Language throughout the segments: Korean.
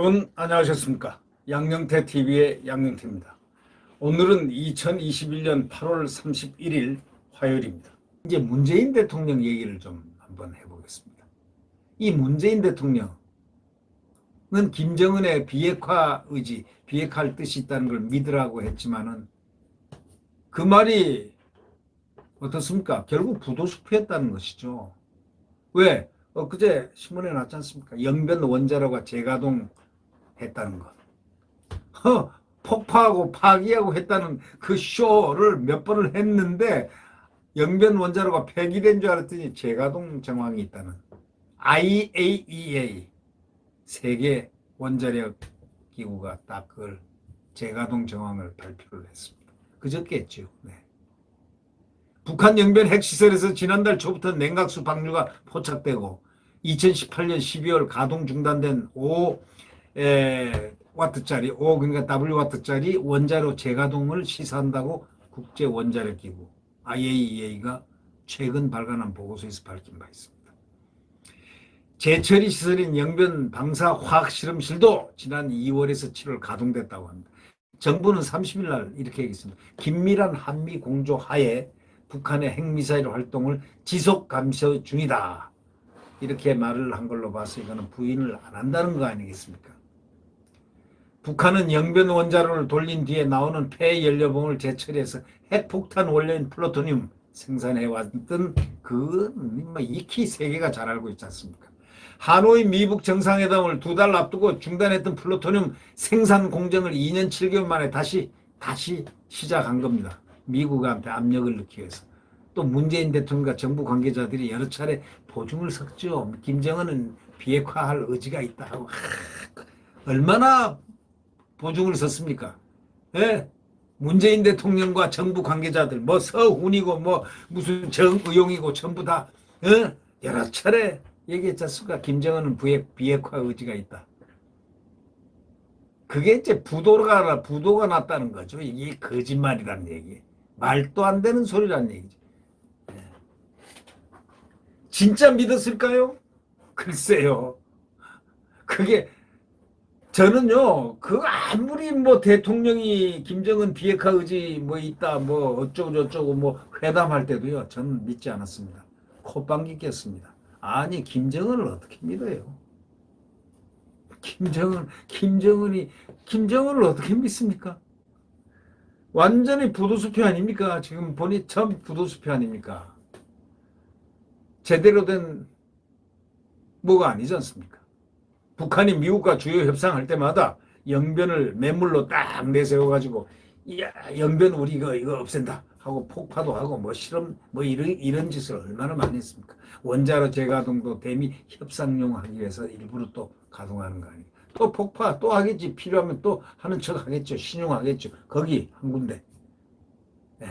여러분 안녕하셨습니까? 양영태 TV의 양영태입니다. 오늘은 2021년 8월 31일 화요일입니다. 이제 문재인 대통령 얘기를 좀 한번 해보겠습니다. 이 문재인 대통령은 김정은의 비핵화 의지, 비핵화할 뜻이 있다는 걸 믿으라고 했지만은 그 말이 어떻습니까? 결국 부도수표였다는 것이죠. 왜? 그제 신문에 났지 않습니까? 영변 원자로가 재가동 했다는 것. 폭파하고 파기하고 했다는 그 쇼를 몇 번을 했는데 영변 원자로가 폐기된 줄 알았더니 재가동 정황이 있다는 IAEA 세계 원자력 기구가 딱 그걸 재가동 정황을 발표를 했습니다. 그저께였죠. 네. 북한 영변 핵시설에서 지난달 초부터 냉각수 방류가 포착되고 2018년 12월 가동 중단된 5와트짜리 그러니까 W와트짜리 원자로 재가동을 시사한다고 국제원자력기구 IAEA가 최근 발간한 보고서에서 밝힌 바 있습니다. 재처리 시설인 영변 방사화학실험실도 지난 2월에서 7월 가동됐다고 합니다. 정부는 30일 날 이렇게 얘기했습니다. 긴밀한 한미 공조 하에 북한의 핵미사일 활동을 지속 감시 중이다. 이렇게 말을 한 걸로 봐서 이거는 부인을 안 한다는 거 아니겠습니까? 북한은 영변 원자로를 돌린 뒤에 나오는 폐연료봉을 재처리해서 핵폭탄 원료인 플루토늄 생산해왔던 그 익히 세계가 잘 알고 있지 않습니까? 하노이 미북 정상회담을 2달 앞두고 중단했던 플루토늄 생산 공정을 2년 7개월 만에 다시 시작한 겁니다. 미국한테 압력을 넣기 위해서. 또 문재인 대통령과 정부 관계자들이 여러 차례 보증을 섰죠. 김정은은 비핵화할 의지가 있다 하고 얼마나 보증을 섰습니까? 예? 문재인 대통령과 정부 관계자들 서훈이고 무슨 정의용이고 전부 다 여러 차례 얘기했지 않습니까? 김정은은 비핵화 의지가 있다. 그게 이제 부도가 났다는 거죠. 이게 거짓말이라는 얘기. 말도 안 되는 소리라는 얘기죠. 진짜 믿었을까요? 글쎄요. 그게 저는요. 아무리 대통령이 김정은 비핵화 의지 있다 어쩌고 저쩌고 회담할 때도요. 저는 믿지 않았습니다. 콧방귀 꼈습니다. 아니 김정은을 어떻게 믿어요? 김정은을 어떻게 믿습니까? 완전히 부도수표 아닙니까? 지금 보니 참 부도수표 아닙니까? 제대로 된 뭐가 아니지 않습니까? 북한이 미국과 주요 협상할 때마다 영변을 매물로 딱 내세워가지고 영변 우리 이거 없앤다 하고 폭파도 하고 실험 이런 짓을 얼마나 많이 했습니까? 원자로 재가동도 대미 협상용 하기 위해서 일부러 또 가동하는 거 아니에요. 또 폭파 또 하겠지. 필요하면 또 하는 척 하겠죠. 신용하겠죠. 거기 한 군데. 네.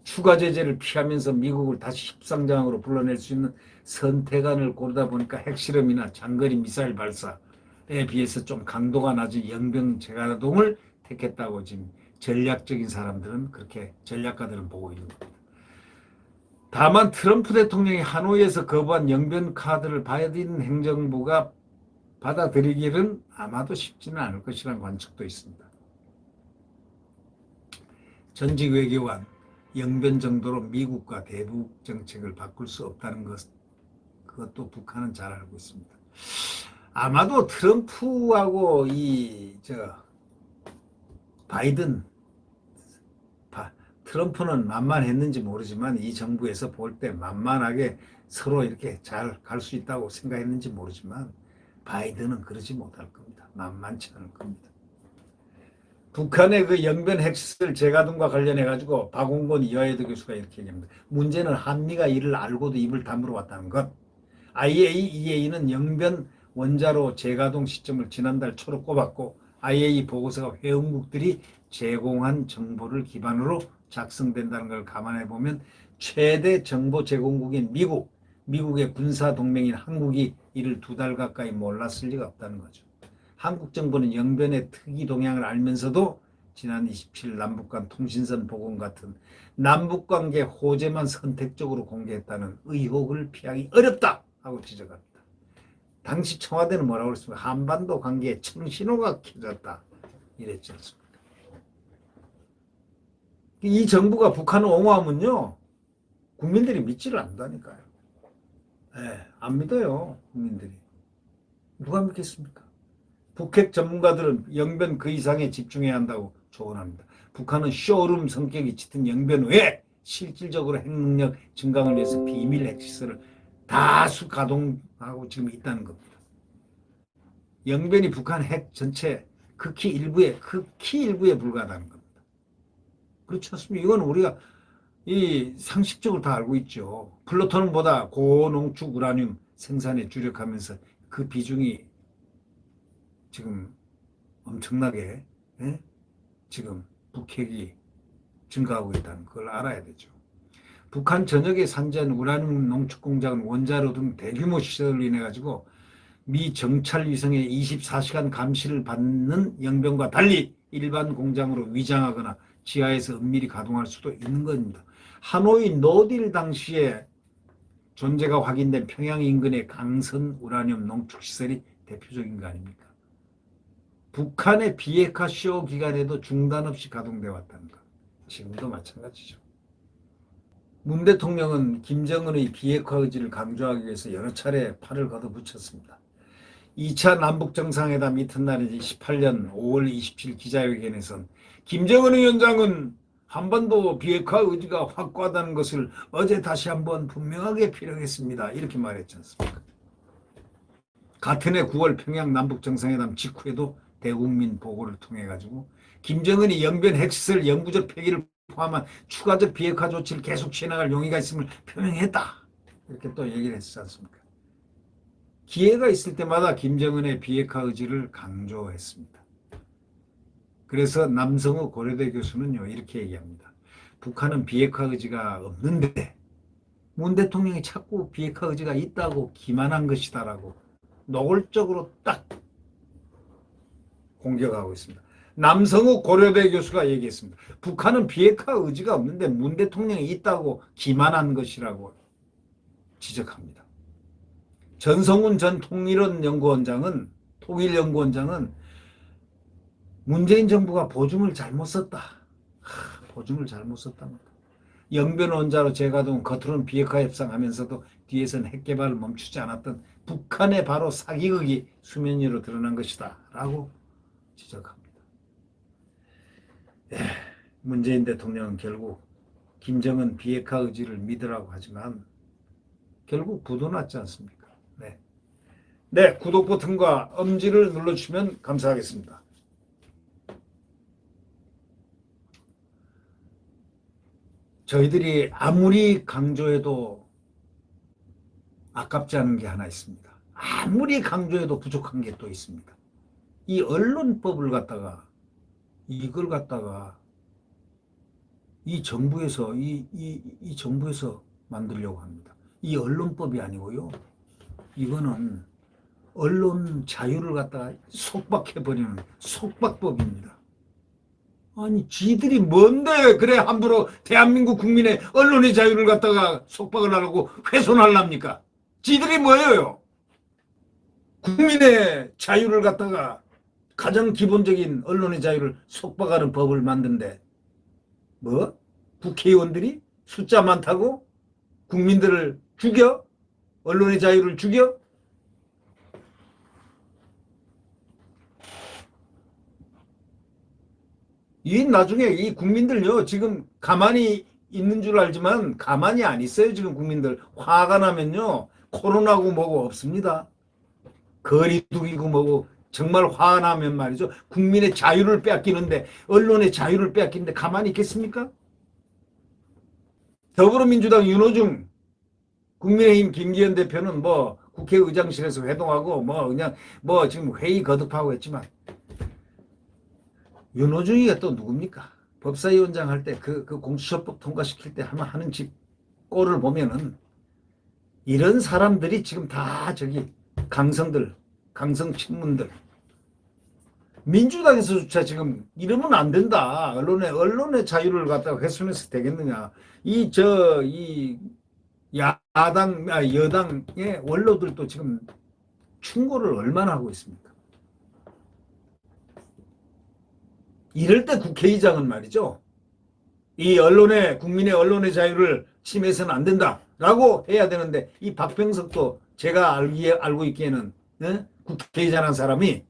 추가 제재를 피하면서 미국을 다시 협상장으로 불러낼 수 있는 선택안을 고르다 보니까 핵실험이나 장거리 미사일 발사에 비해서 좀 강도가 낮은 영변 재가동을 택했다고 지금 전략적인 사람들은 그렇게 전략가들은 보고 있는 겁니다. 다만 트럼프 대통령이 하노이에서 거부한 영변 카드를 바이든 행정부가 받아들이기는 아마도 쉽지는 않을 것이라는 관측도 있습니다. 전직 외교관 영변 정도로 미국과 대북 정책을 바꿀 수 없다는 그것도 북한은 잘 알고 있습니다. 아마도 트럼프하고 바이든 트럼프는 만만했는지 모르지만 이 정부에서 볼 때 만만하게 서로 이렇게 잘 갈 수 있다고 생각했는지 모르지만 바이든은 그러지 못할 겁니다. 만만치 않을 겁니다. 북한의 영변 핵시설 재가동과 관련해가지고 박홍건 여의도 교수가 이렇게 얘기합니다. 문제는 한미가 이를 알고도 입을 다물어 왔다는 것. IAEA는 영변 원자로 재가동 시점을 지난달 초로 꼽았고 IAEA 보고서가 회원국들이 제공한 정보를 기반으로 작성된다는 걸 감안해 보면 최대 정보 제공국인 미국의 군사 동맹인 한국이 이를 2달 가까이 몰랐을 리가 없다는 거죠. 한국 정부는 영변의 특이 동향을 알면서도 지난 27일 남북 간 통신선 복원 같은 남북관계 호재만 선택적으로 공개했다는 의혹을 피하기 어렵다 하고 지적합니다. 당시 청와대는 뭐라고 그랬습니까? 한반도 관계에 청신호가 켜졌다. 이랬지 않습니까? 이 정부가 북한을 옹호하면요. 국민들이 믿지를 않는다니까요. 예, 안 믿어요. 국민들이. 누가 믿겠습니까? 북핵 전문가들은 영변 그 이상에 집중해야 한다고 조언합니다. 북한은 쇼룸 성격이 짙은 영변 외에 실질적으로 핵 능력 증강을 위해서 비밀 핵시설을 다수 가동하고 지금 있다는 겁니다. 영변이 북한 핵 전체 극히 일부에 불과하다는 겁니다. 그렇지 않습니까? 이건 우리가 이 상식적으로 다 알고 있죠. 플루토늄보다 고농축 우라늄 생산에 주력하면서 그 비중이 지금 엄청나게 지금 북핵이 증가하고 있다는 걸 알아야 되죠. 북한 전역에 산재한 우라늄 농축 공장은 원자로 등 대규모 시설로 인해 가지고 미 정찰 위성의 24시간 감시를 받는 영변과 달리 일반 공장으로 위장하거나 지하에서 은밀히 가동할 수도 있는 겁니다. 하노이 노딜 당시에 존재가 확인된 평양 인근의 강선 우라늄 농축시설이 대표적인 거 아닙니까? 북한의 비핵화 쇼 기간에도 중단 없이 가동되어 왔다는 것. 지금도 마찬가지죠. 문 대통령은 김정은의 비핵화 의지를 강조하기 위해서 여러 차례 팔을 걷어붙였습니다. 2차 남북정상회담 이튿날인 18년 5월 27일 기자회견에선 김정은 위원장은 한반도 비핵화 의지가 확고하다는 것을 어제 다시 한번 분명하게 피력했습니다. 이렇게 말했지 않습니까? 같은 해 9월 평양 남북정상회담 직후에도 대국민 보고를 통해 가지고 김정은이 영변 핵시설 영구적 폐기를 포함한 추가적 비핵화 조치를 계속 진행할 용의가 있음을 표명했다. 이렇게 또 얘기를 했지 않습니까? 기회가 있을 때마다 김정은의 비핵화 의지를 강조했습니다. 그래서 남성우 고려대 교수는요, 이렇게 얘기합니다. 북한은 비핵화 의지가 없는데 문 대통령이 자꾸 비핵화 의지가 있다고 기만한 것이다라고 노골적으로 딱 공격하고 있습니다. 남성우 고려대 교수가 얘기했습니다. 북한은 비핵화 의지가 없는데 문 대통령이 있다고 기만한 것이라고 지적합니다. 전성훈 전 통일연구원장은 문재인 정부가 보증을 잘못 썼다. 보증을 잘못 썼답니다. 영변 원자로 재가동, 겉으로는 비핵화 협상하면서도 뒤에서는 핵 개발을 멈추지 않았던 북한의 바로 사기극이 수면 위로 드러난 것이다 라고 지적합니다. 문재인 대통령은 결국 김정은 비핵화 의지를 믿으라고 하지만 결국 부도났지 않습니까? 네, 구독 버튼과 엄지를 눌러주시면 감사하겠습니다. 저희들이 아무리 강조해도 아깝지 않은 게 하나 있습니다. 아무리 강조해도 부족한 게 또 있습니다. 이 언론법을 갖다가 이걸 갖다가 이 정부에서 만들려고 합니다. 이 언론법이 아니고요. 이거는 언론 자유를 갖다가 속박해버리는 속박법입니다. 아니 지들이 뭔데 그래 함부로 대한민국 국민의 언론의 자유를 갖다가 속박을 하려고 훼손하려합니까? 지들이 뭐예요? 국민의 자유를 갖다가 가장 기본적인 언론의 자유를 속박하는 법을 만든데 뭐? 국회의원들이 숫자 많다고 국민들을 죽여? 언론의 자유를 죽여? 이 나중에 이 국민들요 지금 가만히 있는 줄 알지만 가만히 안 있어요. 지금 국민들 화가 나면요 코로나고 뭐고 없습니다. 거리두기고 뭐고 정말 화가 나면 말이죠 국민의 자유를 빼앗기는데 언론의 자유를 빼앗기는데 가만히 있겠습니까? 더불어민주당 윤호중 국민의힘 김기현 대표는 뭐 국회의장실에서 회동하고 뭐 그냥 뭐 지금 회의 거듭하고 했지만 윤호중이가 또 누굽니까? 법사위원장 할 때 그 공수처법 통과시킬 때 하는 집 꼴을 보면은 이런 사람들이 지금 다 저기 강성 친문들 민주당에서조차 지금 이러면 안 된다. 언론의 자유를 갖다가 훼손해서 되겠느냐. 이 여당의 원로들도 지금 충고를 얼마나 하고 있습니까? 이럴 때 국회의장은 말이죠. 이 국민의 언론의 자유를 침해해서는 안 된다라고 해야 되는데, 이 박병석도 제가 알고 있기에는 국회의장한 사람이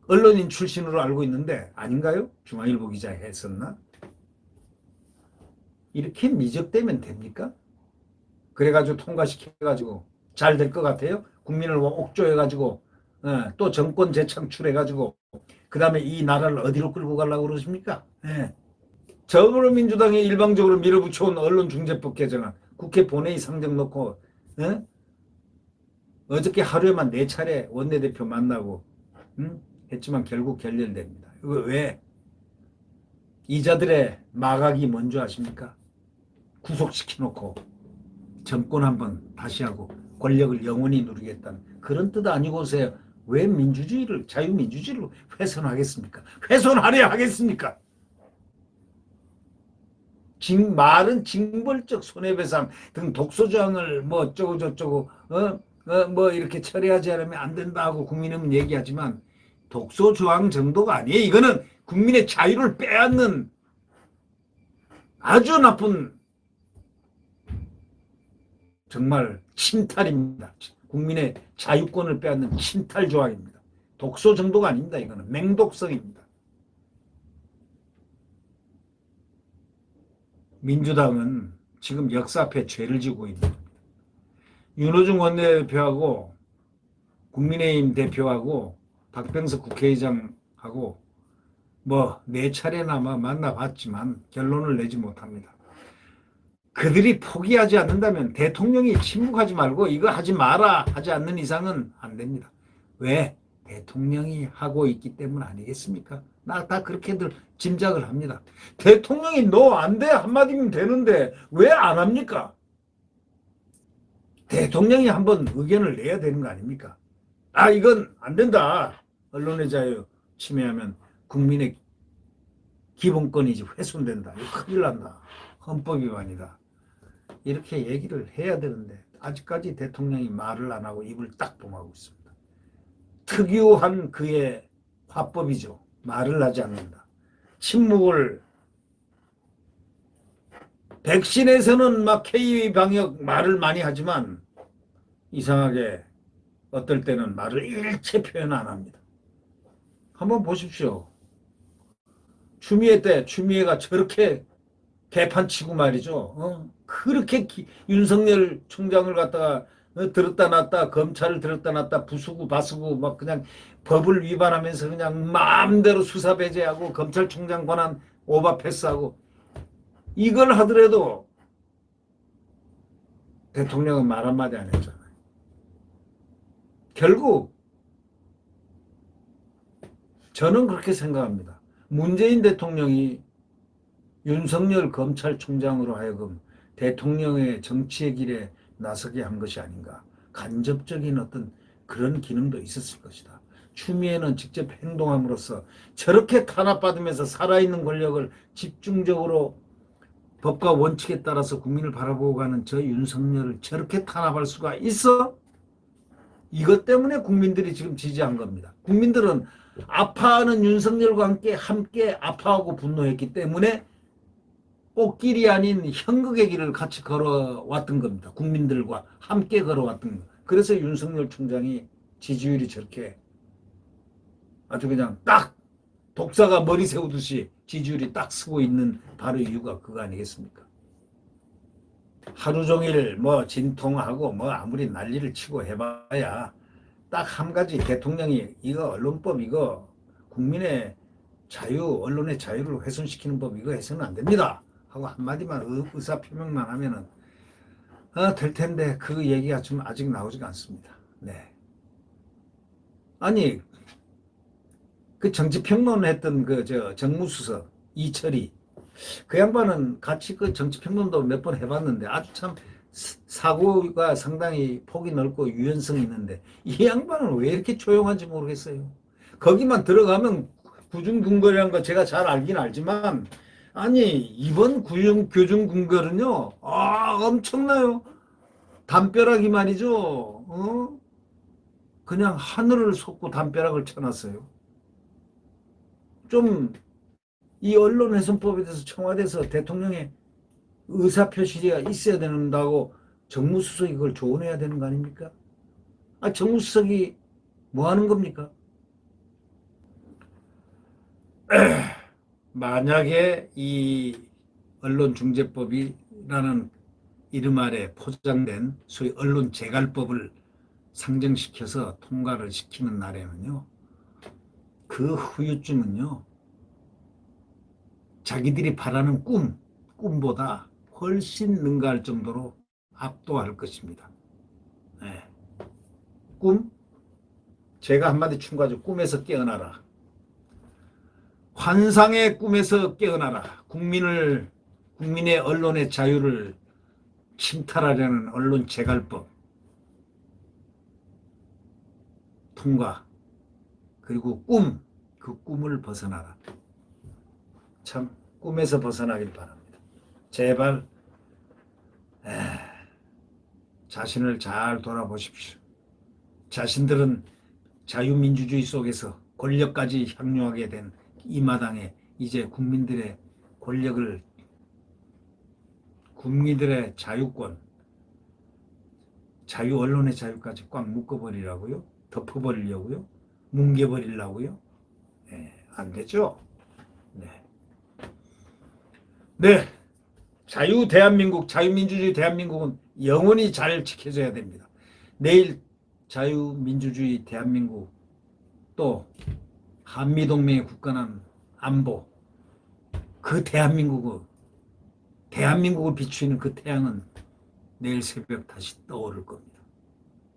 언론인 출신으로 알고 있는데 아닌가요? 중앙일보 기자 했었나? 이렇게 미적되면 됩니까? 그래가지고 통과시켜가지고 잘 될 것 같아요? 국민을 옥조해가지고 또 정권 재창출해가지고 그 다음에 이 나라를 어디로 끌고 가려고 그러십니까? 더불어민주당이 일방적으로 밀어붙여온 언론중재법 개정안 국회 본회의 상정 놓고 어저께 하루에만 4차례 원내대표 만나고 했지만 결국 결렬됩니다. 이거 왜? 이자들의 마각이 뭔지 아십니까? 구속시켜놓고 정권 한번 다시 하고 권력을 영원히 누리겠다는 그런 뜻 아니고서야 왜 민주주의를, 자유민주주의를 훼손하겠습니까? 훼손하려 하겠습니까? 말은 징벌적 손해배상 등 독소조항을 뭐 어쩌고 저쩌고 뭐 이렇게 처리하지 않으면 안 된다 하고 국민의힘은 얘기하지만 독소조항 정도가 아니에요. 이거는 국민의 자유를 빼앗는 아주 나쁜 정말 침탈입니다. 국민의 자유권을 빼앗는 침탈 조항입니다. 독소 정도가 아닙니다. 이거는 맹독성입니다. 민주당은 지금 역사 앞에 죄를 지고 있는 겁니다. 윤호중 원내대표하고 국민의힘 대표하고 박병석 국회의장하고 뭐 4차례나 만나봤지만 결론을 내지 못합니다. 그들이 포기하지 않는다면 대통령이 침묵하지 말고 이거 하지 마라 하지 않는 이상은 안 됩니다. 왜? 대통령이 하고 있기 때문 아니겠습니까? 나 다 그렇게들 짐작을 합니다. 대통령이 너 안 돼 한마디면 되는데 왜 안 합니까? 대통령이 한번 의견을 내야 되는 거 아닙니까? 아, 이건 안 된다. 언론의 자유 침해하면 국민의 기본권이 훼손된다. 이거 큰일 난다. 헌법 위반이다. 이렇게 얘기를 해야 되는데 아직까지 대통령이 말을 안 하고 입을 딱 봉하고 있습니다. 특유한 그의 화법이죠. 말을 하지 않는다. 침묵을 백신에서는 막 K-방역 말을 많이 하지만 이상하게 어떨 때는 말을 일체 표현 안 합니다. 한번 보십시오. 추미애 때 추미애가 저렇게 개판치고 말이죠. 그렇게 윤석열 총장을 갖다가 들었다 놨다 검찰을 들었다 놨다 부수고 바수고 막 그냥 법을 위반하면서 그냥 마음대로 수사 배제하고 검찰총장 권한 오버 패스하고 이걸 하더라도 대통령은 말 한마디 안 했잖아요. 결국 저는 그렇게 생각합니다. 문재인 대통령이 윤석열 검찰총장으로 하여금 대통령의 정치의 길에 나서게 한 것이 아닌가. 간접적인 어떤 그런 기능도 있었을 것이다. 추미애는 직접 행동함으로써 저렇게 탄압받으면서 살아있는 권력을 집중적으로 법과 원칙에 따라서 국민을 바라보고 가는 저 윤석열을 저렇게 탄압할 수가 있어? 이것 때문에 국민들이 지금 지지한 겁니다. 국민들은 아파하는 윤석열과 함께 아파하고 분노했기 때문에 꽃길이 아닌 현극의 길을 같이 걸어왔던 겁니다. 국민들과 함께 걸어왔던 거. 그래서 윤석열 총장이 지지율이 저렇게 아주 그냥 딱 독사가 머리 세우듯이 지지율이 딱 서고 있는 바로 이유가 그거 아니겠습니까? 하루 종일 뭐 진통하고 뭐 아무리 난리를 치고 해봐야 딱 한 가지 대통령이 이거 언론법 이거 국민의 자유 언론의 자유를 훼손시키는 법 이거 해서는 안 됩니다 하고 한마디만 의사표명만 하면은 될 텐데 그 얘기가 좀 아직 나오지가 않습니다. 네. 아니 그 정치평론을 했던 그 정무수석 이철이 그 양반은 같이 그 정치평론도 몇 번 해봤는데 아주 참 사고가 상당히 폭이 넓고 유연성이 있는데 이 양반은 왜 이렇게 조용한지 모르겠어요. 거기만 들어가면 구중궁궐이라는 거 제가 잘 알긴 알지만 아니 이번 교중궁궐은요 엄청나요. 담벼락이 말이죠. 그냥 하늘을 솟고 담벼락을 쳐놨어요. 좀 이 언론훼손법에 대해서 청와대에서 대통령의 의사표시가 있어야 된다고 정무수석이 그걸 조언해야 되는 거 아닙니까? 정무수석이 뭐 하는 겁니까? 만약에 이 언론중재법이라는 이름 아래 포장된 소위 언론재갈법을 상정시켜서 통과를 시키는 날에는요, 그 후유증은요, 자기들이 바라는 꿈보다 훨씬 능가할 정도로 압도할 것입니다. 네. 꿈? 제가 한마디 충고하죠. 꿈에서 깨어나라. 환상의 꿈에서 깨어나라. 국민의 언론의 자유를 침탈하려는 언론 재갈법 통과, 그리고 그 꿈을 벗어나라. 참 꿈에서 벗어나길 바랍니다. 제발 자신을 잘 돌아보십시오. 자신들은 자유민주주의 속에서 권력까지 향유하게 된 이 마당에 이제 국민들의 자유권, 자유 언론의 자유까지 꽉 묶어버리라고요? 덮어버리려고요? 뭉개버리려고요? 안 되죠? 네. 자유민주주의 대한민국은 영원히 잘 지켜져야 됩니다. 내일 자유민주주의 대한민국, 또 한미동맹의 굳건한 안보, 그 대한민국을 비추는 그 태양은 내일 새벽 다시 떠오를 겁니다.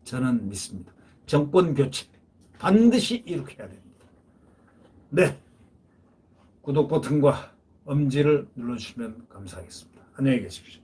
저는 믿습니다. 정권 교체 반드시 이렇게 해야 됩니다. 네. 구독 버튼과 엄지를 눌러주시면 감사하겠습니다. 안녕히 계십시오.